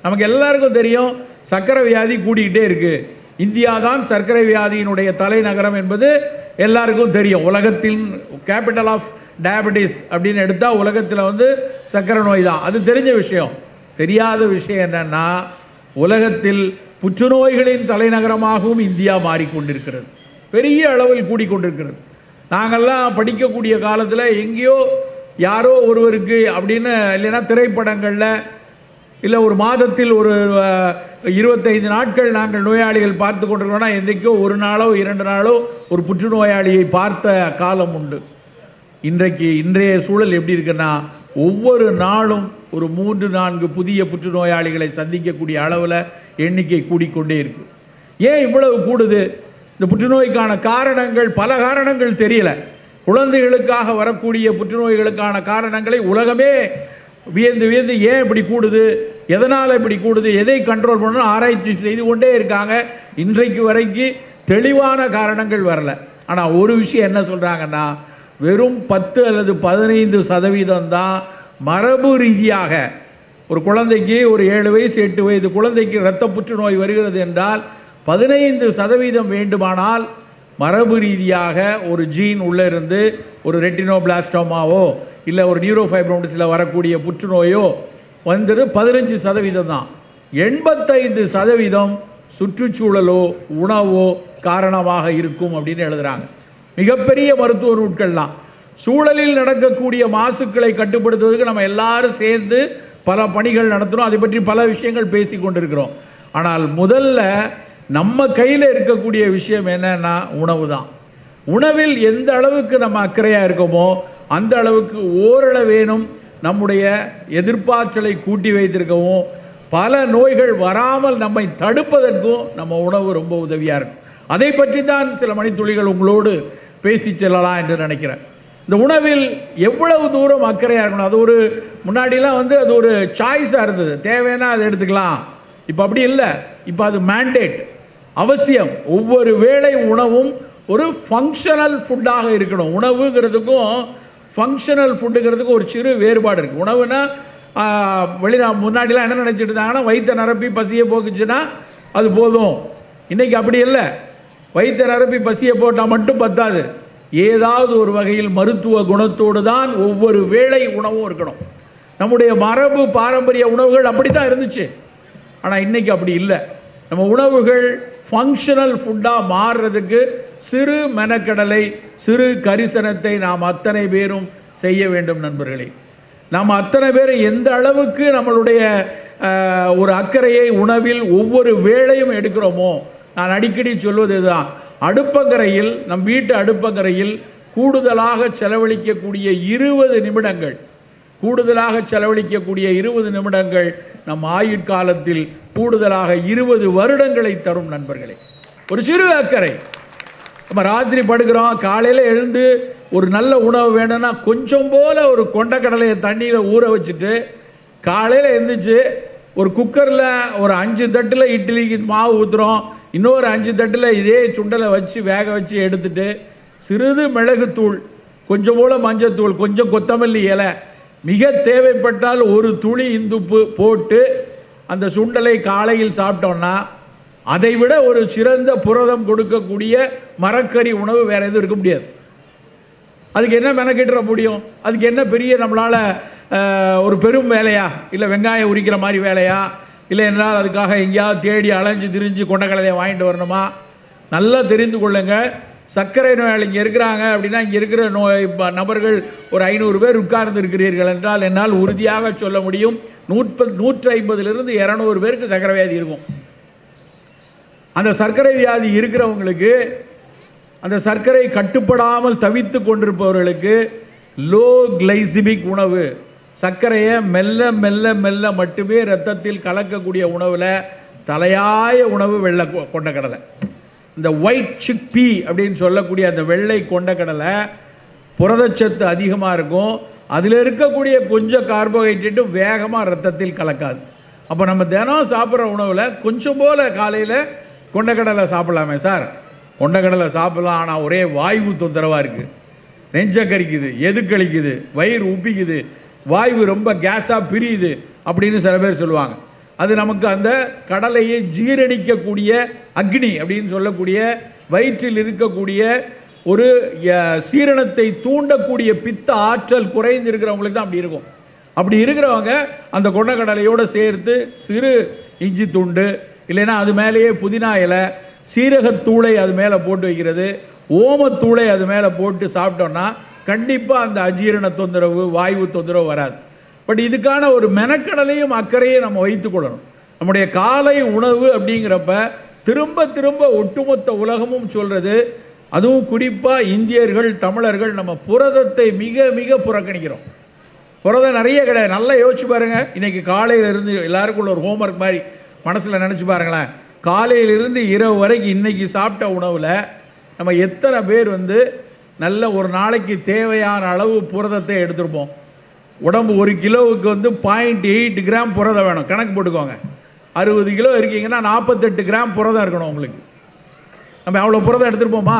நமக்கு எல்லாருக்கும் தெரியும் சர்க்கரை வியாதி கூடிக்கிட்டே இருக்குது. இந்தியா தான் சர்க்கரை வியாதியினுடைய தலைநகரம் என்பது எல்லாருக்கும் தெரியும். உலகத்தின் கேபிட்டல் ஆஃப் டயபெட்டிஸ் அப்படின்னு எடுத்தால் உலகத்தில் வந்து சர்க்கரை நோய் தான். அது தெரிஞ்ச விஷயம். தெரியாத விஷயம் என்னென்னா உலகத்தில் புற்றுநோய்களின் தலைநகரமாகவும் இந்தியா மாறிக்கொண்டிருக்கிறது, பெரிய அளவில் கூடிக்கொண்டிருக்கிறது. நாங்கள்லாம் படிக்கக்கூடிய காலத்தில் எங்கேயோ யாரோ ஒருவருக்கு அப்படின்னு, இல்லைன்னா திரைப்படங்களில், இல்லை ஒரு மாதத்தில் ஒரு 25 நாட்கள் நாங்கள் நோயாளிகள் பார்த்து கொண்டிருக்கோம்னா என்றைக்கோ ஒரு நாளோ 2 நாளோ ஒரு புற்றுநோயாளியை பார்த்த காலம் உண்டு. இன்றைய சூழல் எப்படி இருக்குன்னா ஒவ்வொரு நாளும் ஒரு 3-4 புதிய புற்றுநோயாளிகளை சந்திக்கக்கூடிய அளவில் எண்ணிக்கை கூடிக்கொண்டே இருக்கு. ஏன் இவ்வளவு கூடுது? இந்த புற்றுநோய்க்கான காரணங்கள், பல காரணங்கள் தெரியல. குழந்தைகளுக்காக வரக்கூடிய புற்றுநோய்களுக்கான காரணங்களை உலகமே வியந்து வியந்து ஏன் இப்படி கூடுது, எதனால் இப்படி கூடுது, எதை கண்ட்ரோல் பண்ணணும் ஆராய்ச்சி செய்து கொண்டே இருக்காங்க. இன்றைக்கு வரைக்கும் தெளிவான காரணங்கள் வரல. ஆனால் ஒரு விஷயம் என்ன சொல்கிறாங்கன்னா வெறும் 10 அல்லது 15% தான் மரபு ரீதியாக ஒரு குழந்தைக்கு, ஒரு 7 வயசு 8 வயது குழந்தைக்கு இரத்த புற்றுநோய் வருகிறது என்றால் 15% வேண்டுமானால் மரபு ரீதியாக ஒரு ஜீன் உள்ளே இருந்து ஒரு ரெட்டினோபிளாஸ்டோமாவோ இல்லை ஒரு நியூரோஃபைப்ரோசிஸில் வரக்கூடிய புற்றுநோயோ வந்தது 15% தான். 85% சுற்றுச்சூழலோ உணவோ காரணமாக இருக்கும் அப்படின்னு எழுதுகிறாங்க. மிகப்பெரிய மருத்துவ நூட்கள்லாம் சூழலில் நடக்கக்கூடிய மாசுக்களை கட்டுப்படுத்துவதற்கு நம்ம எல்லாரும் சேர்ந்து பல பணிகள் நடத்துகிறோம். அதை பற்றி பல விஷயங்கள் பேசி கொண்டிருக்கிறோம். ஆனால் முதல்ல நம்ம கையில் இருக்கக்கூடிய விஷயம் என்னன்னா உணவு தான். உணவில் எந்த அளவுக்கு நம்ம அக்கறையாக இருக்கோமோ அந்த அளவுக்கு ஓரளவேனும் நம்முடைய எதிர்ப்பாற்றலை கூட்டி வைத்திருக்கவும் பல நோய்கள் வராமல் நம்மை தடுப்பதற்கும் நம்ம உணவு ரொம்ப உதவியாக இருக்கும். அதை பற்றி தான் சில மணித்துளிகள் உங்களோடு பேசி செல்லலாம் என்று நினைக்கிறேன். இந்த உணவில் எவ்வளவு தூரம் அக்கறையாக இருக்கணும். அது ஒரு முன்னாடிலாம் வந்து அது ஒரு சாய்ஸாக இருந்தது, தேவைன்னா அதை எடுத்துக்கலாம். இப்போ அப்படி இல்லை. இப்போ அது மேண்டேட், அவசியம். ஒவ்வொரு வேளை உணவும் ஒரு ஃபங்க்ஷனல் ஃபுட்டாக இருக்கணும். உணவுங்கிறதுக்கும் ஃபங்க்ஷனல் ஃபுட்டுங்கிறதுக்கும் ஒரு சிறு வேறுபாடு இருக்குது. உணவுனா முன்னாடிலாம் என்ன நினச்சிட்டு இருந்தாங்கன்னா வயிற்றை நிரப்பி பசியை போக்குச்சுன்னா அது போதும். இன்றைக்கி அப்படி இல்லை. வயிற்றை நிரப்பி பசியை போட்டால் மட்டும் பத்தாது, ஏதாவது ஒரு வகையில் மருத்துவ குணத்தோடு தான் ஒவ்வொரு வேளை உணவும் இருக்கணும். நம்முடைய மரபு பாரம்பரிய உணவுகள் அப்படி தான் இருந்துச்சு. ஆனால் இன்றைக்கி அப்படி இல்லை. நம்ம உணவுகள் ஃபங்க்ஷனல் ஃபுட்டாக மாறுறதுக்கு சிறு மெனக்கடலை, சிறு கரிசனத்தை நாம் அத்தனை பேரும் செய்ய வேண்டும் நண்பர்களே. நாம் அத்தனை பேரும் எந்த அளவுக்கு நம்மளுடைய ஒரு அக்கறையை உணவில் ஒவ்வொரு வேளையும் எடுக்கிறோமோ, நான் அடிக்கடி சொல்வது தான், அடுப்பங்கரையில், நம் வீட்டு அடுப்பங்கரையில் கூடுதலாக செலவழிக்கக்கூடிய 20 நிமிடங்கள், நம் ஆயுட்காலத்தில் கூடுதலாக 20 வருடங்களை தரும் நண்பர்களே. ஒரு சிறு அக்கறை. நம்ம ராத்திரி படுக்கிறோம், காலையில் எழுந்து ஒரு நல்ல உணவு வேணும்னா கொஞ்சம் போல் ஒரு கொண்டக்கடலையை தண்ணியில் ஊற வச்சுட்டு காலையில் எழுந்திரிச்சு ஒரு குக்கரில் ஒரு 5 தட்டில் இட்லிக்கு மாவு ஊற்றுறோம், இன்னொரு 5 தட்டில் இதே சுண்டலை வச்சு வேக வச்சு எடுத்துட்டு சிறிது மிளகுத்தூள், கொஞ்சம் போல் மஞ்சத்தூள், கொஞ்சம் கொத்தமல்லி இலை, மிக தேவைப்பட்டால் ஒரு துளி இந்துப்பு போட்டு அந்த சுண்டலை காலையில் சாப்பிட்டோம்னா அதை விட ஒரு சிறந்த புரதம் கொடுக்கக்கூடிய மரக்கறி உணவு வேறு எதுவும் இருக்க முடியாது. அதுக்கு என்ன மெனக்கிட்டுற முடியும்? அதுக்கு என்ன பெரிய நம்மளால் ஒரு பெரும் வேலையா, இல்லை வெங்காயம் உரிக்கிற மாதிரி வேலையா, இல்லை என்றால் அதுக்காக எங்கேயாவது தேடி அலைஞ்சு திரிஞ்சு கொண்டக்கடலையை வாங்கிட்டு வரணுமா? நல்லா தெரிந்து கொள்ளுங்கள். சர்க்கரை நோயாளி இங்கே இருக்கிறாங்க அப்படின்னா, இங்கே இருக்கிற நபர்கள் ஒரு 500 பேர் உட்கார்ந்து இருக்கிறீர்கள் என்றால் என்னால் உறுதியாக சொல்ல முடியும் 150லிருந்து 200 பேருக்கு சர்க்கரை வியாதி இருக்கும். அந்த சர்க்கரை வியாதி இருக்கிறவங்களுக்கு, அந்த சர்க்கரை கட்டுப்படாமல் தவித்து கொண்டிருப்பவர்களுக்கு லோ கிளைசிமிக் உணவு, சர்க்கரையை மெல்ல மெல்ல மெல்ல மட்டுமே இரத்தத்தில் கலக்கக்கூடிய உணவில் தலையாய உணவு வெள்ளை கொண்டக்கடலை. இந்த ஒயிட் சிக் பீ அப்படின்னு சொல்லக்கூடிய அந்த வெள்ளை கொண்டக்கடலை புரதச்சத்து அதிகமாக இருக்கும். அதில் இருக்கக்கூடிய கொஞ்சம் கார்போஹைட்ரேட்டும் வேகமாக ரத்தத்தில் கலக்காது. அப்போ நம்ம தினம் சாப்பிட்ற உணவில் கொஞ்சம் போல் காலையில் கொண்டக்கடலை சாப்பிடலாமே சார். கொண்டக்கடலை சாப்பிடலாம், ஆனால் ஒரே வாய்வு தொந்தரவாக இருக்குது, நெஞ்ச கறிக்குது, எதுக்களிக்குது, வயிறு உப்பிக்குது, வாய்வு ரொம்ப கேஸாக பிரியுது அப்படின்னு சில பேர் சொல்லுவாங்க. அது நமக்கு அந்த கடலையை ஜீரணிக்கக்கூடிய அக்னி அப்படின்னு சொல்லக்கூடிய வயிற்றில் இருக்கக்கூடிய ஒரு சீரணத்தை தூண்டக்கூடிய பித்த ஆற்றல் குறைந்து இருக்கிறவங்களுக்கு தான் அப்படி இருக்கும். அப்படி இருக்கிறவங்க அந்த கொண்டக்கடலையோடு சேர்த்து சிறு இஞ்சி துண்டு இல்லைன்னா அது மேலேயே புதினா இலை, சீரகத்தூளை அது மேலே போட்டு வைக்கிறது, ஓமத்தூளை அது மேலே போட்டு சாப்பிட்டோன்னா கண்டிப்பாக அந்த அஜீரண தொந்தரவு, வாயு தொந்தரவு வராது. பட் இதுக்கான ஒரு மெனக்கடலையும் அக்கறையும் நம்ம வைத்துக்கொள்ளணும். நம்முடைய காலை உணவு அப்படிங்கிறப்ப திரும்ப திரும்ப ஒட்டுமொத்த உலகமும் சொல்கிறது, அதுவும் குறிப்பாக இந்தியர்கள், தமிழர்கள் நம்ம புரதத்தை மிக மிக புறக்கணிக்கிறோம். புரதம் நிறைய கிடையாது. நல்லா யோசிச்சு பாருங்கள். இன்றைக்கி காலையிலிருந்து எல்லாருக்குள்ள ஒரு ஹோம்ஒர்க் மாதிரி மனசில் நினச்சி பாருங்களேன். காலையிலிருந்து இரவு வரைக்கும் இன்றைக்கி சாப்பிட்ட உணவில் நம்ம எத்தனை பேர் நல்ல ஒரு நாளைக்கு தேவையான அளவு புரதத்தை எடுத்துருப்போம். உடம்பு 1 கிலோவுக்கு 0.8 கிராம் புரதம் வேணும். கணக்கு போட்டுக்கோங்க. 60 கிலோ இருக்கீங்கன்னா 48 கிராம் புரதம் இருக்கணும் உங்களுக்கு. நம்ம அவ்வளோ புரதம் எடுத்துருப்போமா?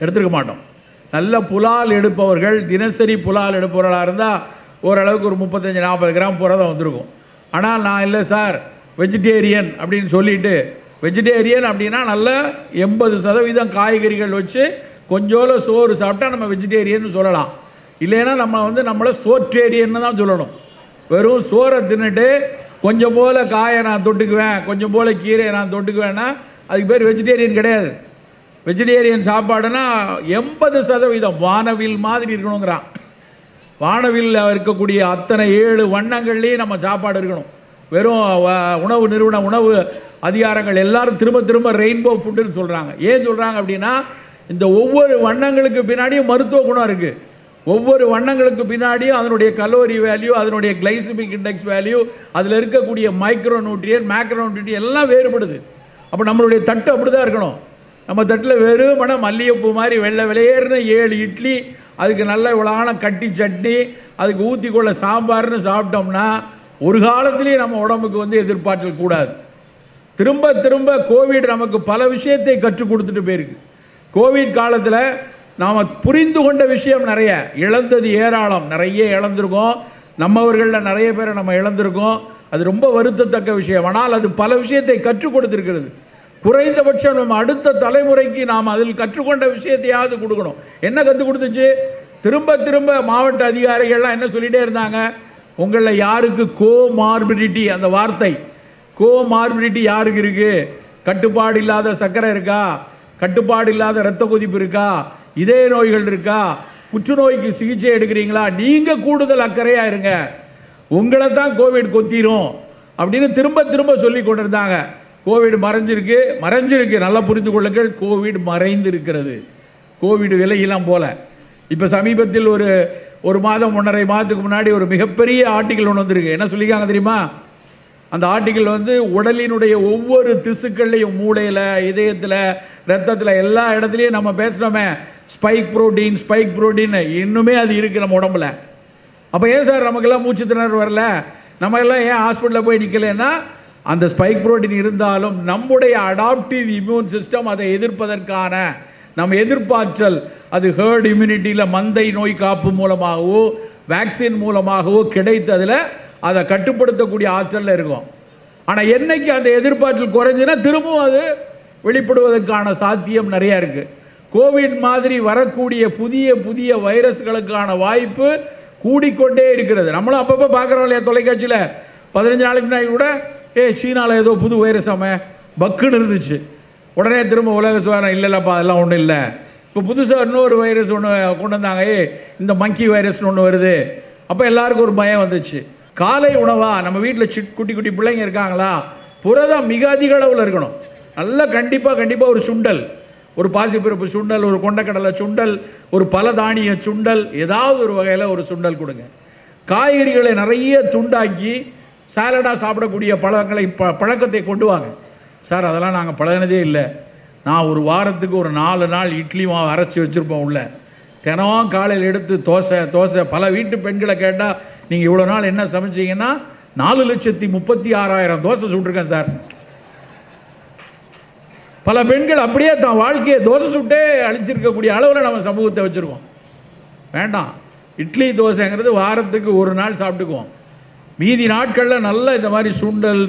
எடுத்துருக்க மாட்டோம். நல்ல புலால் எடுப்பவர்கள், தினசரி புலால் எடுப்பவர்களாக இருந்தால் ஓரளவுக்கு ஒரு 35-40 கிராம் புரதம் வந்திருக்கும். ஆனால் நான் இல்லை சார் வெஜிடேரியன் அப்படின்னு சொல்லிட்டு, வெஜிடேரியன் அப்படின்னா நல்ல 80% காய்கறிகள் வச்சு கொஞ்சோல சோறு சாப்பிட்டா நம்ம வெஜிடேரியன் சொல்லலாம். இல்லைன்னா நம்ம நம்மளை சோற்றேரியன்னு தான் சொல்லணும். வெறும் சோறை தின்னுட்டு கொஞ்சம் போல் காயை நான் தொட்டுக்குவேன், கொஞ்சம் போல் கீரையை நான் தொட்டுக்குவேன்னா அதுக்கு பேர் வெஜிடேரியன் கிடையாது. வெஜிடேரியன் சாப்பாடுனா 80% வானவில் மாதிரி இருக்கணுங்கிறான். வானவில் இருக்கக்கூடிய அத்தனை 7 வண்ணங்கள்லேயும் நம்ம சாப்பாடு இருக்கணும். வெறும் உணவு நிறுவன உணவு அதிகாரங்கள் எல்லாரும் திரும்ப திரும்ப ரெயின்போ ஃபுட்டுன்னு சொல்கிறாங்க. ஏன் சொல்கிறாங்க அப்படின்னா, இந்த ஒவ்வொரு வண்ணங்களுக்கு பின்னாடியும் மருத்துவ குணம் இருக்குது. ஒவ்வொரு வண்ணங்களுக்கு பின்னாடியும் அதனுடைய கலோரி வேல்யூ, அதனுடைய கிளைசிமிக் இண்டெக்ஸ் வேல்யூ, அதில் இருக்கக்கூடிய மைக்ரோ நியூட்ரியன், மேக்ரோ நியூட்ரியன் எல்லாம் வேறுபடுது. அப்போ நம்மளுடைய தட்டு அப்படி தான் இருக்கணும். நம்ம தட்டில் வெறுமன மல்லிகைப்பூ மாதிரி வெள்ளை வெளியேறுன 7 இட்லி, அதுக்கு நல்ல இவ்வளோன கட்டி சட்னி, அதுக்கு ஊற்றி கொள்ள சாம்பார்னு சாப்பிட்டோம்னா ஒரு காலத்துலேயும் நம்ம உடம்புக்கு எதிர்பார்த்தல் கூடாது. திரும்ப திரும்ப கோவிட் நமக்கு பல விஷயத்தை கற்றுக் கொடுத்துட்டு போயிருக்கு. கோவிட் காலத்தில் நாம் புரிந்து கொண்ட விஷயம் நிறைய, இழந்தது ஏராளம். நிறைய இழந்திருக்கோம். நம்மவர்களில் நிறைய பேரை நம்ம இழந்திருக்கோம். அது ரொம்ப வருத்தத்தக்க விஷயம். ஆனால் அது பல விஷயத்தை கற்றுக் கொடுத்துருக்கிறது. குறைந்தபட்சம் நம்ம அடுத்த தலைமுறைக்கு நாம் அதில் கற்றுக்கொண்ட விஷயத்தையாவது கொடுக்கணும். என்ன கற்றுக் கொடுத்துச்சு? திரும்ப திரும்ப மாவட்ட அதிகாரிகள்லாம் என்ன சொல்லிகிட்டே இருந்தாங்க, உங்களில் யாருக்கு கோமார்பிடிட்டி, அந்த வார்த்தை கோமார்பிடிட்டி யாருக்கு இருக்குது? கட்டுப்பாடு இல்லாத சர்க்கரை இருக்கா, கட்டுப்பாடு இல்லாத இரத்த கொதிப்பு இருக்கா, இதய நோய்கள் இருக்கா, புற்றுநோய்க்கு சிகிச்சை எடுக்கிறீங்களா, நீங்கள் கூடுதல் அக்கறையாக இருங்க, உங்களை தான் கோவிட் கொத்திரும் அப்படின்னு திரும்ப திரும்ப சொல்லி கொண்டிருந்தாங்க. கோவிட் மறைஞ்சிருக்கு. நல்லா புரிந்து கொள்ளுங்கள், கோவிட் மறைந்து இருக்கிறது. கோவிட் விலையெல்லாம் போல. இப்போ சமீபத்தில் ஒரு மாதம் 1.5 மாதத்துக்கு முன்னாடி ஒரு மிகப்பெரிய ஆர்டிக்கல் ஒன்று வந்திருக்கு. என்ன சொல்லியிருக்காங்க தெரியுமா? அந்த ஆர்டிக்கல் உடலினுடைய ஒவ்வொரு திசுக்கள்லையும், மூளையில், இதயத்தில், ரத்தத்தில், எல்லா இடத்துலையும் நம்ம பேசுகிறோமே ஸ்பைக் புரோட்டீன் இன்னுமே அது இருக்குது நம்ம உடம்புல. அப்போ ஏன் சார் நமக்கெல்லாம் மூச்சு திணறல் வரல, நம்ம எல்லாம் ஏன் ஹாஸ்பிட்டலில் போய் நிற்கலைன்னா, அந்த ஸ்பைக் புரோட்டீன் இருந்தாலும் நம்முடைய அடாப்டிவ் இம்யூன் சிஸ்டம் அதை எதிர்ப்பதற்கான நம்ம எதிர்ப்பாற்றல், அது ஹேர்ட் இம்யூனிட்டியில் மந்தை நோய் காப்பு மூலமாகவோ வேக்சின் மூலமாகவோ கிடைத்ததில் அதை கட்டுப்படுத்தக்கூடிய ஆற்றலில் இருக்கும். ஆனால் என்னைக்கு அந்த எதிர்ப்பாற்றல் குறைஞ்சுன்னா திரும்பவும் அது வெளிப்படுவதற்கான சாத்தியம் நிறையா இருக்குது. கோவிட் மாதிரி வரக்கூடிய புதிய புதிய வைரஸ்களுக்கான வாய்ப்பு கூடிக்கொண்டே இருக்கிறது. நம்மளும் அப்பப்போ பார்க்குறோம் இல்லையா தொலைக்காட்சியில். 15 நாளைக்கு முன்னாடி கூட சீனாவில் ஏதோ புது வைரஸ் பக்குன்னு இருந்துச்சு. உடனே திரும்ப உலக சுகாதாரம் இல்லைல்லப்பா அதெல்லாம் ஒன்றும் இல்லை, இப்போ புதுசாக இன்னொரு வைரஸ் ஒன்று கொண்டு வந்தாங்க, இந்த மங்கி வைரஸ்னு ஒன்று வருது. அப்போ எல்லாருக்கும் ஒரு பயம் வந்துச்சு. காலை உணவா நம்ம வீட்டில் குட்டி குட்டி பிள்ளைங்க இருக்காங்களா, புரதம் மிக அதிக அளவில் இருக்கணும். நல்லா கண்டிப்பாக ஒரு சுண்டல், ஒரு பாசிப்பருப்பு சுண்டல், ஒரு கொண்டக்கடலை சுண்டல், ஒரு பல தானிய சுண்டல், ஏதாவது ஒரு வகையில் ஒரு சுண்டல் கொடுங்க. காய்கறிகளை நிறைய துண்டாக்கி சாலடாக சாப்பிடக்கூடிய பழக்கத்தை கொண்டு வாங்க. சார் அதெல்லாம் நாங்கள் பழகினதே இல்லை. நான் ஒரு வாரத்துக்கு ஒரு 4 நாள் இட்லி மாவு அரைச்சி வச்சுருப்போம் உள்ள. தினம் காலையில் எடுத்து தோசை. பல வீட்டு பெண்களை கேட்டால் நீங்கள் இவ்வளோ நாள் என்ன சமைச்சிங்கன்னா 4,36,000 தோசை சுட்டிருக்கேன் சார். பல பெண்கள் அப்படியே தான் வாழ்க்கையை தோசை சுட்டே அழிச்சிருக்கக்கூடிய அளவில் நம்ம சமூகத்தை வச்சுருக்கோம். வேண்டாம், இட்லி தோசைங்கிறது வாரத்துக்கு ஒரு நாள் சாப்பிட்டுக்குவோம். மீதி நாட்களில் நல்ல இந்த மாதிரி சுண்டல்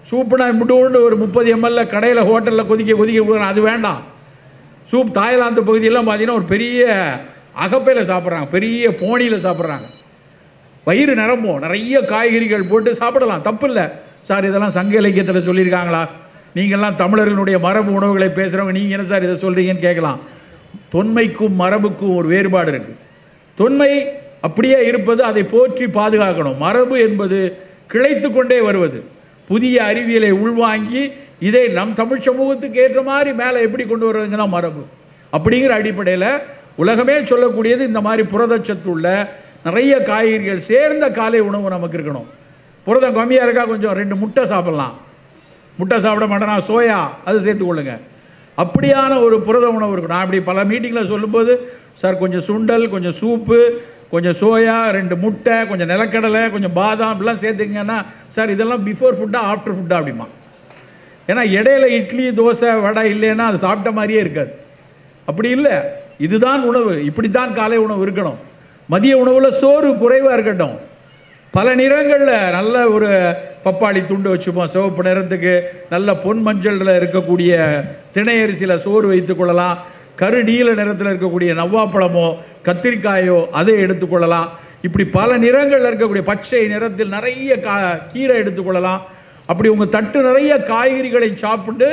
சூப்புனா முட்டு ஒரு 30 ml கடையில் ஹோட்டலில் கொதிக்க கொடுக்குறாங்க. அது வேண்டாம். சூப் தாய்லாந்து பகுதியெல்லாம் பார்த்தீங்கன்னா ஒரு பெரிய அகப்பையில் சாப்பிட்றாங்க, பெரிய போனியில் சாப்பிட்றாங்க. வயிறு நிரம்பும், நிறைய காய்கறிகள் போட்டு சாப்பிடலாம், தப்பு இல்லை. சார் இதெல்லாம் சங்க இலக்கியத்தில் சொல்லியிருக்காங்களா? நீங்கள்லாம் தமிழர்களுடைய மரபு உணவுகளை பேசுகிறவங்க, நீங்கள் என்ன சார் இதை சொல்கிறீங்கன்னு கேட்கலாம். தொன்மைக்கும் மரபுக்கும் ஒரு வேறுபாடு இருக்குது. தொன்மை அப்படியே இருப்பது, அதை போற்றி பாதுகாக்கணும். மரபு என்பது கிளைத்து கொண்டே வருவது, புதிய அறிவியலை உள்வாங்கி இதை நம் தமிழ் சமூகத்துக்கு ஏற்ற மாதிரி மேலே எப்படி கொண்டு வருவதுங்கன்னா மரபு. அப்படிங்கிற அடிப்படையில் உலகமே சொல்லக்கூடியது இந்த மாதிரி புரதச்சத்து உள்ள நிறைய காய்கறிகள் சேர்ந்த காலை உணவு நமக்கு இருக்கணும். புரதம் கம்மியாக இருக்கா, கொஞ்சம் 2 முட்டை சாப்பிட்லாம். முட்டை சாப்பிட மாட்டேனா, சோயா அது சேர்த்துக்கொள்ளுங்க. அப்படியான ஒரு புரத உணவு இருக்கும். நான் அப்படி பல மீட்டிங்கில் சொல்லும்போது, சார் கொஞ்சம் சுண்டல், கொஞ்சம் சூப்பு, கொஞ்சம் சோயா, 2 முட்டை, கொஞ்சம் நிலக்கடலை, கொஞ்சம் பாதாம் இப்படிலாம் சேர்த்துக்கிங்கன்னா, சார் இதெல்லாம் பிஃபோர் ஃபுட்டா ஆஃப்டர் ஃபுட்டா அப்படிமா? ஏன்னா இடையில இட்லி தோசை வடை இல்லைன்னா அது சாப்பிட்ட மாதிரியே இருக்காது. அப்படி இல்லை, இதுதான் உணவு, இப்படித்தான் காலை உணவு இருக்கணும். மதிய உணவில் சோறு குறைவாக இருக்கட்டும். பல நிறங்களில் நல்ல ஒரு பப்பாளி துண்டு வச்சுப்போம், சிவப்பு நிறத்துக்கு நல்ல பொன் மஞ்சளில் இருக்கக்கூடிய திணை அரிசியில் சோறு வைத்துக்கொள்ளலாம். கரு நீல நிறத்தில் இருக்கக்கூடிய நவ்வாப்பழமோ கத்திரிக்காயோ அதை எடுத்துக்கொள்ளலாம். இப்படி பல நிறங்களில் இருக்கக்கூடிய பச்சை நிறத்தில் நிறைய கீரை எடுத்துக்கொள்ளலாம். அப்படி உங்கள் தட்டு நிறைய காய்கறிகளை சாப்பிட்டு,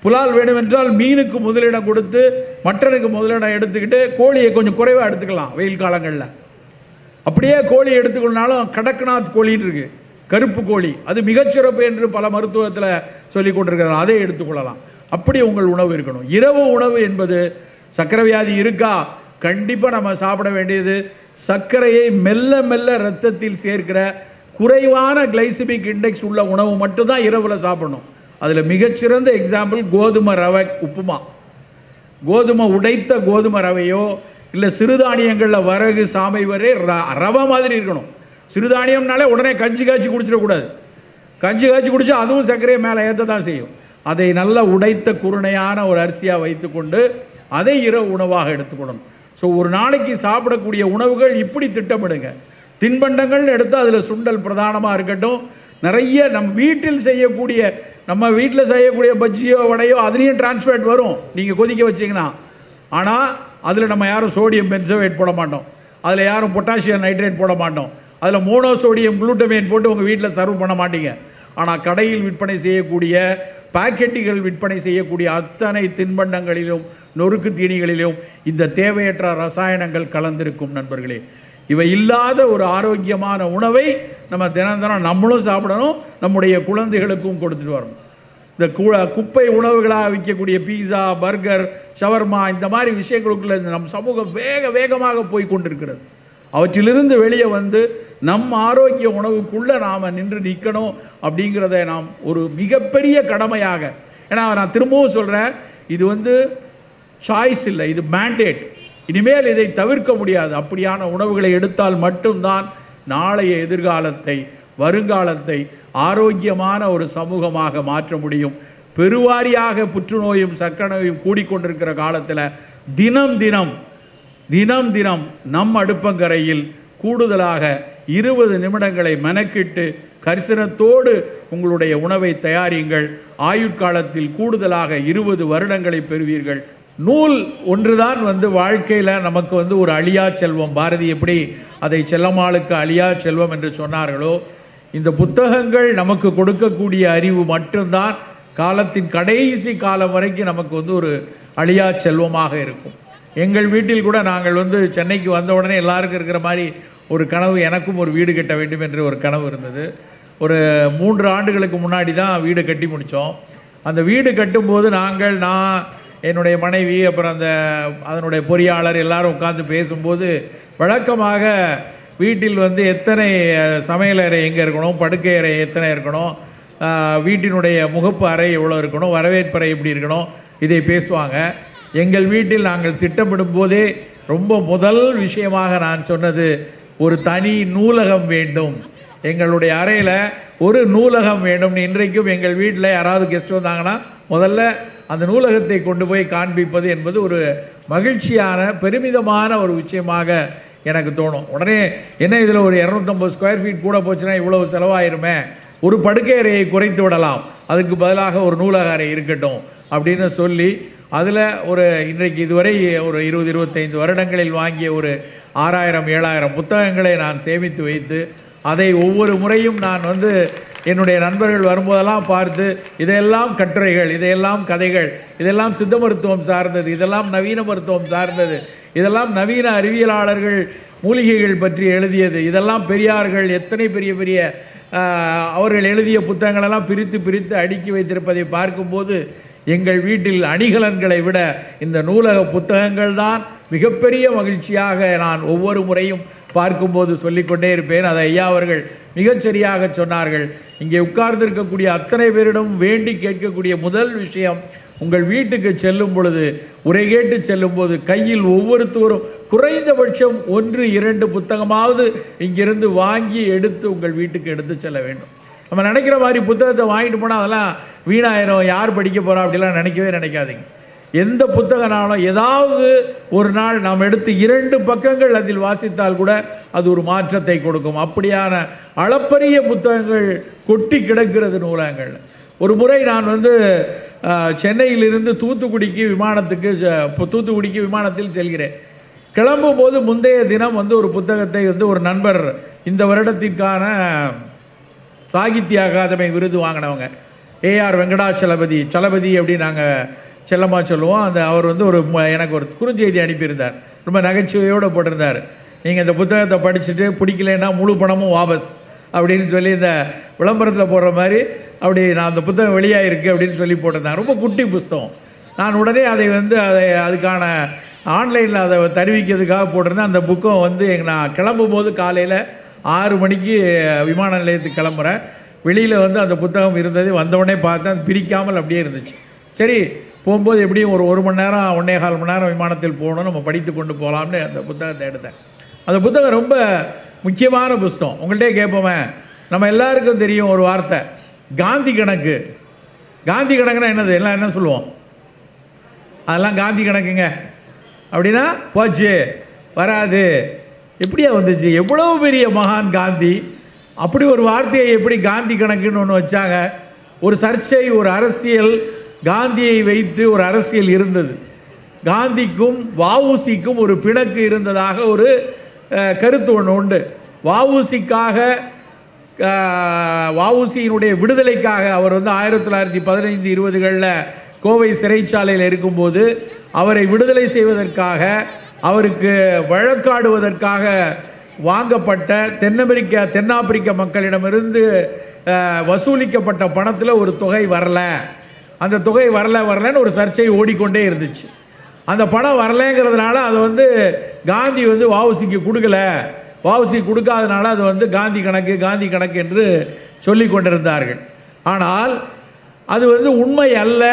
புலால் வேணுமென்றால் மீனுக்கு முதலிடம் கொடுத்து மட்டனுக்கு முதலிடம் எடுத்துக்கிட்டு கோழியை கொஞ்சம் குறைவாக எடுத்துக்கலாம் வெயில் காலங்களில். அப்படியே கோழி எடுத்துக்கொள்ளாலும் கடக்நாத் கோழின்னு இருக்குது, கருப்பு கோழி, அது மிகச்சிறப்பு என்று பல மருத்துவத்தில் சொல்லி கொண்டிருக்கிறார்கள், அதை எடுத்துக்கொள்ளலாம். அப்படி உங்கள் உணவு இருக்கணும். இரவு உணவு என்பது, சர்க்கரை வியாதி இருக்கா, கண்டிப்பாக நம்ம சாப்பிட வேண்டியது சர்க்கரையை மெல்ல மெல்ல ரத்தத்தில் சேர்க்கிற குறைவான கிளைசிமிக் இண்டெக்ஸ் உள்ள உணவு மட்டும்தான் இரவில் சாப்பிடணும். அதில் மிகச்சிறந்த எக்ஸாம்பிள் கோதுமை ரவை உப்புமா. கோதுமை உடைத்த கோதுமை ரவையோ இல்லை சிறுதானியங்களில் வரகு சாமை வரை ரவை மாதிரி இருக்கணும். சிறுதானியம்னாலே உடனே கஞ்சி காய்ச்சி குடிச்சிடக்கூடாது. கஞ்சி காய்ச்சி குடித்தா அதுவும் சர்க்கரையை மேலே ஏற்ற தான் செய்யும். அதை நல்லா உடைத்த குருணையான ஒரு அரிசியாக வைத்துக்கொண்டு அதை இரவு உணவாக எடுத்துக்கொள்ளணும். ஸோ ஒரு நாளைக்கு சாப்பிடக்கூடிய உணவுகள் இப்படி திட்டமிடுங்க. தின்பண்டங்கள்னு எடுத்தால் அதில் சுண்டல் பிரதானமாக இருக்கட்டும். நிறைய நம்ம வீட்டில் செய்யக்கூடிய பஜ்ஜியோ வடையோ அதுலேயும் டிரான்ஸ்ஃபேட் வரும் நீங்கள் கொதிக்க வச்சிங்கன்னா. ஆனால் அதில் நம்ம யாரும் சோடியம் பென்சோவேட் போட மாட்டோம், அதில் யாரும் பொட்டாசியம் நைட்ரேட் போட மாட்டோம், அதில் மோனோசோடியம் குளூட்டமேன் போட்டு உங்கள் வீட்டில் சர்வ் பண்ண மாட்டீங்க. ஆனால் கடையில் விற்பனை செய்யக்கூடிய பாக்கெட்டுகள் விற்பனை செய்யக்கூடிய அத்தனை தின்பண்டங்களிலும் நொறுக்கு தீனிகளிலும் இந்த தேவையற்ற ரசாயனங்கள் கலந்திருக்கும். நண்பர்களே, இவை இல்லாத ஒரு ஆரோக்கியமான உணவை நம்ம தினம் நம்மளும் சாப்பிடணும், நம்முடைய குழந்தைகளுக்கும் கொடுத்துட்டு வரணும். இந்த குப்பை உணவுகளாக விற்கக்கூடிய பீஸா, பர்கர், ஷவர்மா இந்த மாதிரி விஷயங்களுக்குள்ள நம் சமூகம் வேகமாக போய் கொண்டிருக்கிறது. அவற்றிலிருந்து வெளியே வந்து நம் ஆரோக்கிய உணவுக்குள்ளே நாம் நிற்கணும். அப்படிங்கிறத நாம் ஒரு மிகப்பெரிய கடமையாக, ஏன்னா நான் திரும்பவும் சொல்கிறேன், இது சாய்ஸ் இல்லை, இது மேண்டேட். இனிமேல் இதை தவிர்க்க முடியாது. அப்படியான உணவுகளை எடுத்தால் மட்டும்தான் நாளைய எதிர்காலத்தை, வருங்காலத்தை ஆரோக்கியமான ஒரு சமூகமாக மாற்ற முடியும். பெருவாரியாக புற்றுநோயும் சர்க்கரை நோயும் கூடிக்கொண்டிருக்கிற காலத்தில் தினம் தினம் நம் அடுப்பங்கரையில் கூடுதலாக 20 நிமிடங்களை மெனக்கிட்டு கரிசனத்தோடு உங்களுடைய உணவை தயாரியுங்கள். ஆயுட்காலத்தில் கூடுதலாக 20 வருடங்களை பெறுவீர்கள். நூல் ஒன்றுதான் வாழ்க்கையில் நமக்கு ஒரு அழியா செல்வம். பாரதி எப்படி அதை செல்லம்மாளுக்கு அழியா செல்வம் என்று சொன்னார்களோ, இந்த புத்தகங்கள் நமக்கு கொடுக்கக்கூடிய அறிவு மட்டும்தான் காலத்தின் கடைசி காலம் வரைக்கும் நமக்கு ஒரு அழியா செல்வமாக இருக்கும். எங்கள் வீட்டில் கூட நாங்கள் சென்னைக்கு வந்த உடனே எல்லாருக்கும் இருக்கிற மாதிரி ஒரு கனவு, எனக்கும் ஒரு வீடு கட்ட வேண்டும் என்று ஒரு கனவு இருந்தது. ஒரு 3 ஆண்டுகளுக்கு முன்னாடி தான் வீடு கட்டி முடித்தோம். அந்த வீடு கட்டும்போது நான் என்னுடைய மனைவி அப்புறம் அதனுடைய பொறியாளர் எல்லாரும் உட்கார்ந்து பேசும்போது, வழக்கமாக வீட்டில் எத்தனை சமையலறை எங்கே இருக்கணும், படுக்கை அறை எத்தனை இருக்கணும், வீட்டினுடைய முகப்பு அறை எவ்வளோ இருக்கணும், வரவேற்பறை எப்படி இருக்கணும், இதை பேசுவாங்க. எங்கள் வீட்டில் நாங்கள் திட்டமிடும் போதே ரொம்ப முதல் விஷயமாக நான் சொன்னது, ஒரு தனி நூலகம் வேண்டும், எங்களுடைய அறையில் ஒரு நூலகம் வேண்டும். இன்றைக்கும் எங்கள் வீட்டில் யாராவது கெஸ்ட் வந்தாங்கன்னா முதல்ல அந்த நூலகத்தை கொண்டு போய் காண்பிப்பது என்பது ஒரு மகிழ்ச்சியான பெருமிதமான ஒரு விஷயமாக எனக்கு தோணும். உடனே என்ன இதில் ஒரு 250 ஸ்கொயர் ஃபீட் கூட போச்சுன்னா இவ்வளவு செலவாயிருமே, ஒரு படுக்கை அறையை குறைத்து விடலாம், அதுக்கு பதிலாக ஒரு நூலக அறை இருக்கட்டும் அப்படின்னு சொல்லி அதில் ஒரு இன்றைக்கு இதுவரை ஒரு 20-25 வருடங்களில் வாங்கிய ஒரு 6000-7000 புத்தகங்களை நான் சேமித்து வைத்து அதை ஒவ்வொரு முறையும் நான் வந்து என்னுடைய நண்பர்கள் வரும்போதெல்லாம் பார்த்து இதையெல்லாம் கட்டுரைகள், இதையெல்லாம் கதைகள், இதெல்லாம் சித்த மருத்துவம் சார்ந்தது, இதெல்லாம் நவீன மருத்துவம் சார்ந்தது, இதெல்லாம் நவீன அறிவியலாளர்கள் மூலிகைகள் பற்றி எழுதியது, இதெல்லாம் பெரியார்கள் எத்தனை பெரிய பெரிய அவர்கள் எழுதிய புத்தகங்களெல்லாம் பிரித்து பிரித்து அடுக்கி வைத்திருப்பதை பார்க்கும்போது எங்கள் வீட்டில் அணிகலன்களை விட இந்த நூலக புத்தகங்கள் தான் மிகப்பெரிய மகிழ்ச்சியாக நான் ஒவ்வொரு முறையும் பார்க்கும்போது சொல்லிக்கொண்டே இருப்பேன். அதை ஐயா அவர்கள் மிகச்சரியாக சொன்னார்கள். இங்கே உட்கார்ந்திருக்கக்கூடிய அத்தனை பேரிடம் வேண்டி கேட்கக்கூடிய முதல் விஷயம், உங்கள் வீட்டுக்கு செல்லும் பொழுது, உரை கேட்டு செல்லும் போது கையில் ஒவ்வொருத்தரும் குறைந்தபட்சம் 1-2 புத்தகமாவது இங்கிருந்து வாங்கி எடுத்து உங்கள் வீட்டுக்கு எடுத்து செல்ல வேண்டும். நம்ம நினைக்கிற மாதிரி புத்தகத்தை வாங்கிட்டு போனால் அதெல்லாம் வீணாயிரம், யார் படிக்க போகிறோம் அப்படிலாம் நினைக்காதீங்க. எந்த புத்தகனாலும் ஏதாவது ஒரு நாள் நாம் எடுத்து 2 பக்கங்கள் அதில் வாசித்தால் கூட அது ஒரு மாற்றத்தை கொடுக்கும். அப்படியான அளப்பரிய புத்தகங்கள் கொட்டி கிடக்கிறது நூலகங்கள். ஒரு முறை நான் வந்து சென்னையிலிருந்து தூத்துக்குடிக்கு விமானத்தில் செல்கிறேன். கிளம்பும் போது முந்தைய தினம் வந்து ஒரு புத்தகத்தை வந்து ஒரு நண்பர் இந்த வருடத்திற்கான சாகித்ய அகாதமி விருது வாங்கினவங்க ஏஆர் வெங்கடாச்சலபதி அப்படின்னு நாங்கள் செல்லமாக சொல்லுவோம். அவர் வந்து எனக்கு ஒரு குறுஞ்செய்தி அனுப்பியிருந்தார். ரொம்ப நகைச்சுவையோடு போட்டிருந்தார், நீங்கள் இந்த புத்தகத்தை படிச்சுட்டு பிடிக்கலைன்னா முழு பணமும் வாபஸ் அப்படின்னு சொல்லி இந்த விளம்பரத்தில் போடுற மாதிரி அப்படி நான் அந்த புத்தகம் வெளியாகிருக்கு அப்படின்னு சொல்லி போட்டிருந்தேன். ரொம்ப குட்டி புத்தகம். நான் உடனே அதை வந்து அதுக்கான ஆன்லைனில் அதை தெரிவிக்கிறதுக்காக போட்டிருந்தேன். அந்த புக்கம் வந்து நான் கிளம்பும் போது காலையில் 6 மணிக்கு விமான நிலையத்துக்கு கிளம்புறேன். வெளியில் வந்து அந்த புத்தகம் இருந்தது. வந்தவுடனே பார்த்தேன், பிரிக்காமல் அப்படியே இருந்துச்சு. சரி, போகும்போது எப்படியும் ஒரு 1 மணி நேரம் 1.25 மணி நேரம் விமானத்தில் போகணும், நம்ம படித்து கொண்டு போகலாம்னு அந்த புத்தகத்தை எடுத்தேன். அந்த புத்தகம் ரொம்ப முக்கியமான புத்தகம். உங்கள்கிட்டே கேட்போமே, நம்ம எல்லாருக்கும் தெரியும் ஒரு வார்த்தை, காந்தி கணக்கு. காந்தி கணக்குன்னா என்னது? எல்லாம் என்ன சொல்லுவோம்? அதெல்லாம் காந்தி கணக்குங்க அப்படின்னா போச்சு, வராது. எப்படியா வந்துச்சு? எவ்வளோ பெரிய மகான் காந்தி, அப்படி ஒரு வார்த்தையை எப்படி காந்தி கணக்குன்னு ஒன்று வச்சாங்க? ஒரு சர்ச்சை, ஒரு அரசியல், காந்தியை வைத்து ஒரு அரசியல் இருந்தது. காந்திக்கும் வஉசிக்கும் ஒரு பிணக்கு இருந்ததாக ஒரு கருத்து ஒன்று உண்டு. வஉசியினுடைய விடுதலைக்காக அவர் வந்து 1915-20களில் கோவை சிறைச்சாலையில் இருக்கும்போது அவரை விடுதலை செய்வதற்காக, அவருக்கு வழக்காடுவதற்காக வாங்கப்பட்ட தென்னாப்பிரிக்க மக்களிடமிருந்து வசூலிக்கப்பட்ட பணத்தில் ஒரு தொகை வரல. அந்த தொகை வரலன்னு ஒரு சர்ச்சை ஓடிக்கொண்டே இருந்துச்சு. அந்த பணம் வரலைங்கிறதுனால அதை வந்து காந்தி வந்து வஉசிக்கு கொடுக்கல, வஉசி கொடுக்காதனால அது வந்து காந்தி கணக்கு என்று சொல்லி கொண்டிருந்தார்கள். ஆனால் அது வந்து உண்மை அல்ல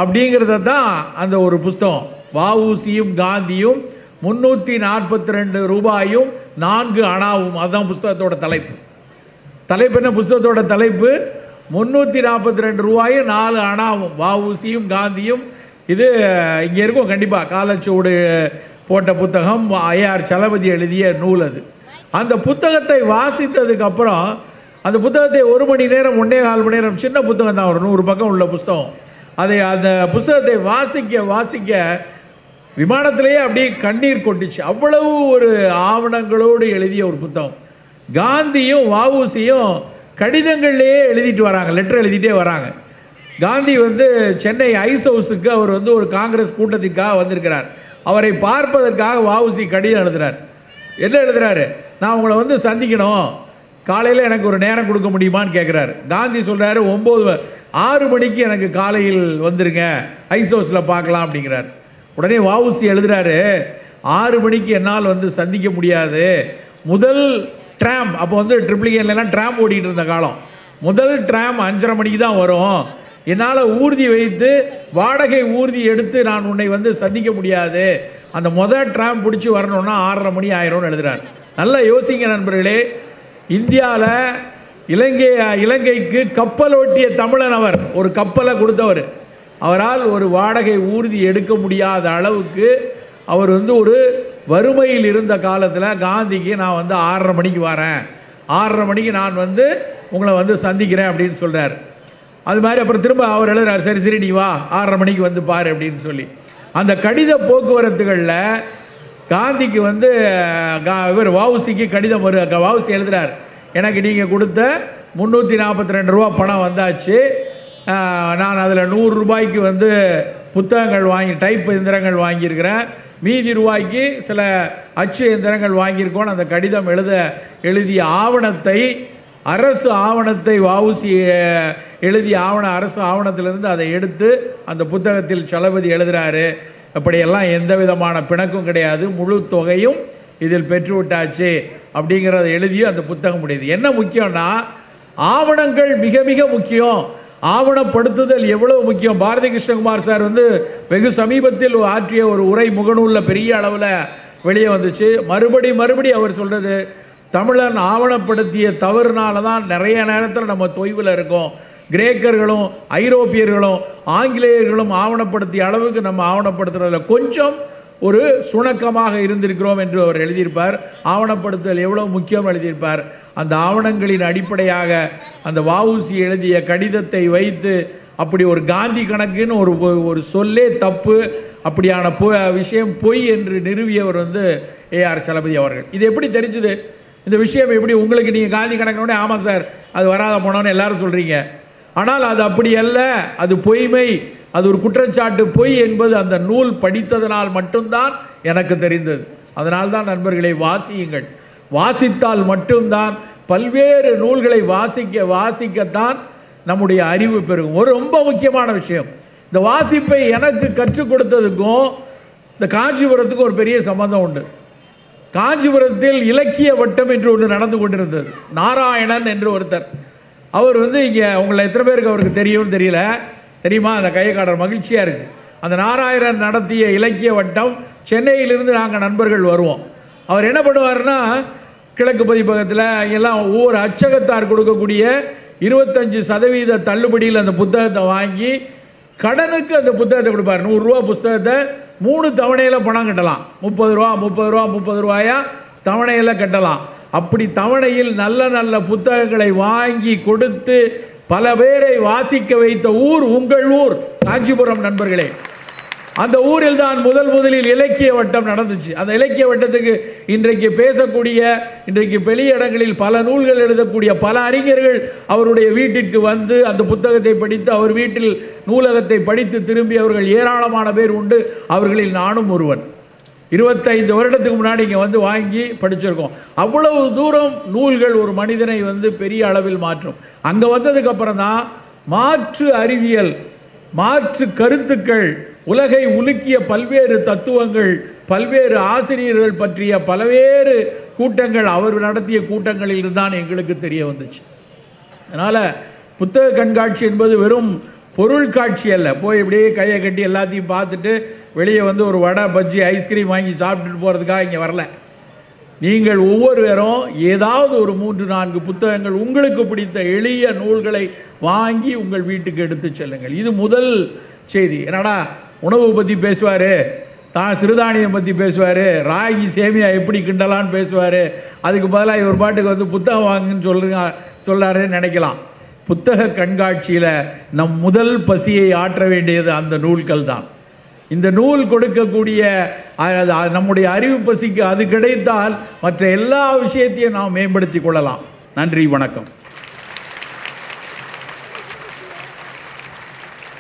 அப்படிங்கிறத தான் அந்த ஒரு புஸ்தகம், வஉசியும் காந்தியும் 342 ரூபாயும் 4 அணாவும், அதுதான் புஸ்தகத்தோட தலைப்பு. என்ன புஸ்தகத்தோட தலைப்பு? 342 ரூபாயும் 4 அணாவும், வஉசியும் காந்தியும். இது இங்கே இருக்கும் கண்டிப்பாக, காலச்சுவடு போட்ட புத்தகம், ஐஆர் சலபதி எழுதிய நூல். அது அந்த புத்தகத்தை வாசித்ததுக்கு அப்புறம், அந்த புத்தகத்தை 1 மணி நேரம் 1.25 மணி நேரம், சின்ன புத்தகம் தான், ஒரு 100 பக்கம் உள்ள புத்தகம். அந்த புத்தகத்தை வாசிக்க விமானத்திலேயே அப்படியே கண்ணீர் கொண்டுச்சு. அவ்வளவு ஒரு ஆவணங்களோடு எழுதிய ஒரு புத்தகம். காந்தியும் வஉசியும் கடிதங்கள்லேயே எழுதிட்டு வராங்க, லெட்டர் எழுதிட்டே வராங்க. காந்தி வந்து சென்னை ஐஸ் ஹவுஸுக்கு அவர் வந்து ஒரு காங்கிரஸ் கூட்டத்திற்காக வந்திருக்கிறார். அவரை பார்ப்பதற்காக வஉசி கடிதம் எழுதுகிறார். என்ன எழுதுகிறாரு? நான் உங்களை வந்து சந்திக்கணும், காலையில் எனக்கு ஒரு நேரம் கொடுக்க முடியுமான்னு கேட்குறாரு. காந்தி சொல்கிறாரு, 6 மணிக்கு எனக்கு காலையில் வந்துருங்க, ஐஸ் ஹவுஸில் பார்க்கலாம் அப்படிங்கிறார். உடனே வஉசி எழுதுகிறாரு, 6 மணிக்கு என்னால் வந்து சந்திக்க முடியாது. முதல் ட்ராம், அப்போ வந்து ட்ரிப்ளிகேன்லாம் ட்ராம் ஓடிட்டு இருந்த காலம், முதல் ட்ராம் 5:30 மணிக்கு தான் வரும். என்னால் ஊர்தி வைத்து வாடகை ஊர்தி எடுத்து நான் உன்னை வந்து சந்திக்க முடியாது. அந்த முதல் ட்ராம் பிடிச்சி வரணும்னா 6:30 மணி ஆயிரும்னு எழுதுகிறார். நல்லா யோசிங்க நண்பர்களே. இந்தியாவில் இலங்கைக்கு கப்பல் ஓட்டிய தமிழன் அவர், ஒரு கப்பலை கொடுத்தவர். அவரால் ஒரு வாடகை ஊர்தி எடுக்க முடியாத அளவுக்கு அவர் வந்து ஒரு வறுமையில் இருந்த காலத்தில் காந்திக்கு நான் வந்து 6:30 மணிக்கு வரேன், 6:30 மணிக்கு நான் வந்து உங்களை வந்து சந்திக்கிறேன் அப்படின்னு சொல்கிறார். அது மாதிரி அப்புறம் திரும்ப அவர் எழுதுறார், சரி சரி நீ வா 6:30 மணிக்கு வந்து பாரு அப்படின்னு சொல்லி. அந்த கடித போக்குவரத்துகளில் காந்திக்கு வந்து இவர் வஉசிக்கு கடிதம் வஉசி எழுதுறார், எனக்கு நீங்கள் கொடுத்த 342 ரூபா பணம் வந்தாச்சு, நான் அதில் 100 ரூபாய்க்கு வந்து புத்தகங்கள் வாங்கி டைப் எந்திரங்கள் வாங்கியிருக்கிறேன், மீதி ரூபாய்க்கு சில அச்சு எந்திரங்கள் வாங்கியிருக்கோன்னு அந்த கடிதம் எழுதிய ஆவணத்தை, அரசு ஆவணத்தை வஉசி எழுதிய அரசு ஆவணத்திலிருந்து அதை எடுத்து அந்த புத்தகத்தில் சலபதி எழுதுகிறாரு. அப்படியெல்லாம் எந்த விதமான பிணக்கும் கிடையாது, முழு தொகையும் இதில் பெற்றுவிட்டாச்சு அப்படிங்கிறத எழுதி அந்த புத்தகம் முடியுது. என்ன முக்கியம்னா ஆவணங்கள் மிக மிக முக்கியம், ஆவணப்படுத்துதல் எவ்வளவு முக்கியம். பாரதி கிருஷ்ணகுமார் சார் வந்து வெகு சமீபத்தில் ஆற்றிய ஒரு உரை முகநூலில் பெரிய அளவில் வெளியே வந்துச்சு. மறுபடி அவர் சொல்கிறது, தமிழன் ஆவணப்படுத்திய தவறுனால தான் நிறைய நேரத்தில் நம்ம தொய்வில் இருக்கோம், கிரேக்கர்களும் ஐரோப்பியர்களும் ஆங்கிலேயர்களும் ஆவணப்படுத்திய அளவுக்கு நம்ம ஆவணப்படுத்துறதுல கொஞ்சம் ஒரு சுணக்கமாக இருந்திருக்கிறோம் என்று அவர் எழுதியிருப்பார். ஆவணப்படுத்தல் எவ்வளோ முக்கியம் எழுதியிருப்பார். அந்த ஆவணங்களின் அடிப்படையாக அந்த வஉசி எழுதிய கடிதத்தை வைத்து அப்படி ஒரு காந்தி கணக்குன்னு ஒரு சொல்லே தப்பு, அப்படியான விஷயம் பொய் என்று நிறுவியவர் வந்து ஏஆர் சலபதி அவர்கள். இது எப்படி தெரிஞ்சுது இந்த விஷயம்? எப்படி உங்களுக்கு நீங்கள் காந்தி கணக்குனோடனே ஆமாம் சார் அது வராத போனோன்னு எல்லாரும் சொல்கிறீங்க, ஆனால் அது அப்படி அல்ல, அது பொய்மை, அது ஒரு குற்றச்சாட்டு, பொய் என்பது அந்த நூல் படித்ததனால் மட்டும்தான் எனக்கு தெரிந்தது. அதனால்தான் நண்பர்களை வாசியுங்கள், வாசித்தால் மட்டும்தான் பல்வேறு நூல்களை வாசிக்கத்தான் நம்முடைய அறிவு பெருகும். ஒரு ரொம்ப முக்கியமான விஷயம், இந்த வாசிப்பை எனக்கு கற்றுக் கொடுத்ததுக்கும் இந்த காஞ்சிபுரத்துக்கும் ஒரு பெரிய சம்பந்தம் உண்டு. காஞ்சிபுரத்தில் இலக்கிய வட்டம் என்று ஒன்று நடந்து கொண்டிருந்தது. நாராயணன் என்று ஒருத்தர், அவர் வந்து இங்கே உங்களை எத்தனை பேருக்கு அவருக்கு தெரியும்னு தெரியல, தெரியுமா? அந்த கையக்காரர் மகிழ்ச்சியாக இருக்குது. அந்த நாராயணன் நடத்திய இலக்கிய வட்டம், சென்னையிலிருந்து நாங்கள் நண்பர்கள் வருவோம். அவர் என்ன பண்ணுவார்னா, கிழக்கு பதிப்பகத்தில் எல்லாம் ஒவ்வொரு அச்சகத்தார் கொடுக்கக்கூடிய 25% தள்ளுபடியில் அந்த புத்தகத்தை வாங்கி கடனுக்கு அந்த புத்தகத்தை கொடுப்பார். 100 ரூபா புத்தகத்தை 3 தவணையில் பணம் கட்டலாம், 30 ரூபாயா தவணையில் கட்டலாம். அப்படி தவணையில் நல்ல நல்ல புத்தகங்களை வாங்கி கொடுத்து பல பேரை வாசிக்க வைத்த ஊர் உங்கள் ஊர் காஞ்சிபுரம் நண்பர்களே. அந்த ஊரில் தான் முதலில் இலக்கிய வட்டம் நடந்துச்சு. அந்த இலக்கிய வட்டத்துக்கு இன்றைக்கு பேசக்கூடிய, இன்றைக்கு பெரிய இடங்களில் பல நூல்கள் எழுதக்கூடிய பல அறிஞர்கள் அவருடைய வீட்டிற்கு வந்து அந்த புத்தகத்தை படித்து, அவர் வீட்டில் நூலகத்தை படித்து திரும்பி அவர்கள் ஏராளமான பேர் உண்டு. அவர்களில் நானும் ஒருவன். 25 வருடத்துக்கு முன்னாடி இங்கே வந்து வாங்கி படிச்சிருக்கோம். அவ்வளவு தூரம் நூல்கள் ஒரு மனிதனை வந்து பெரிய அளவில் மாற்றும். அங்கே வந்ததுக்கப்புறம் தான் மாற்று அறிவியல், மாற்று கருத்துக்கள், உலகை உலுக்கிய பல்வேறு தத்துவங்கள், பல்வேறு ஆசிரியர்கள் பற்றிய பல்வேறு கூட்டங்கள், அவர் நடத்திய கூட்டங்களில் தான் எங்களுக்கு தெரிய வந்துச்சு. அதனால் புத்தக கண்காட்சி என்பது வெறும் பொருள் காட்சி அல்ல. போய் இப்படியே கையை கட்டி எல்லாத்தையும் பார்த்துட்டு வெளியே வந்து ஒரு வடை பஜ்ஜி ஐஸ்கிரீம் வாங்கி சாப்பிட்டுட்டு போகிறதுக்காக இங்கே வரல. நீங்கள் ஒவ்வொருவரும் ஏதாவது ஒரு 3-4 புத்தகங்கள் உங்களுக்கு பிடித்த எளிய நூல்களை வாங்கி உங்கள் வீட்டுக்கு எடுத்து செல்லுங்கள். இது முதல் செய்தி. என்னடா உணவு பற்றி பேசுவார், தான் சிறுதானியம் பற்றி பேசுவார், ராகி சேமியா எப்படி கிண்டலான்னு பேசுவார், அதுக்கு பதிலாக இவர் பாட்டுக்கு வந்து புத்தகம் வாங்குன்னு சொல்கிறாருன்னு நினைக்கலாம். புத்தக கண்காட்சியில் நம் முதல் பசியை ஆற்ற வேண்டியது அந்த நூல்கள் தான். இந்த நூல் கொடுக்கக்கூடிய நம்முடைய அறிவு பசிக்கு அது கிடைத்தால் மற்ற எல்லா விஷயத்தையும் நாம் மேம்படுத்தி கொள்ளலாம். நன்றி, வணக்கம்.